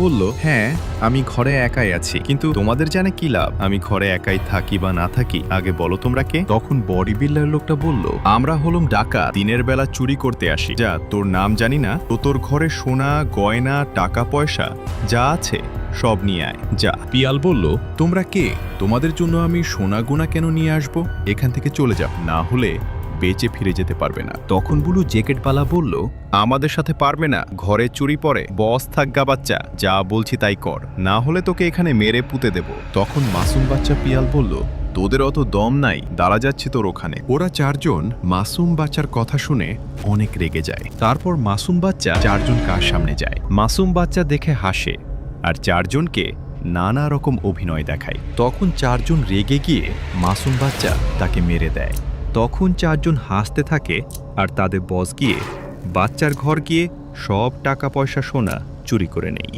বলল, হ্যাঁ, আমি ঘরে একাই আছি, কিন্তু তোমাদের জানে কি লাভ? আমি ঘরে একাই থাকি বা না থাকি, আগে বলো তোমরা কে? তখন বডি বিল্ডার লোকটা বলল, আমরা হলাম ডাকাত, দিনের বেলা চুরি করতে আসি। যা, তোর নাম জানি না, তো তোর ঘরে সোনা গয়না টাকা পয়সা যা আছে সব নিয়ে আয়, যা। পিয়াল বলল, তোমরা কে? তোমাদের জন্য আমি সোনা গোনা কেন নিয়ে আসবো? এখান থেকে চলে যাও, না হলে বেঁচে ফিরে যেতে পারবে না। তখন বুলু জ্যাকেটওয়ালা বলল, আমাদের সাথে পারবে না, ঘরে চুরি পরে, বস থাকগা বাচ্চা, যা বলছি তাই কর, না হলে তোকে এখানে মেরে পুঁতে দেব। তখন মাসুম বাচ্চা পিয়াল বলল, তোদের অত দম নাই, দাঁড়া যাচ্ছি তোর ওখানে। ওরা চারজন মাসুম বাচ্চার কথা শুনে অনেক রেগে যায়। তারপর মাসুম বাচ্চা চারজন কার সামনে যায়। মাসুম বাচ্চা দেখে হাসে আর চারজনকে নানা রকম অভিনয় দেখায়। তখন চারজন রেগে গিয়ে মাসুম বাচ্চা তাকে মেরে দেয়। তখন চারজন হাসতে থাকে আর তাদের বস গিয়ে বাচ্চার ঘর গিয়ে সব টাকা পয়সা সোনা চুরি করে নেয়।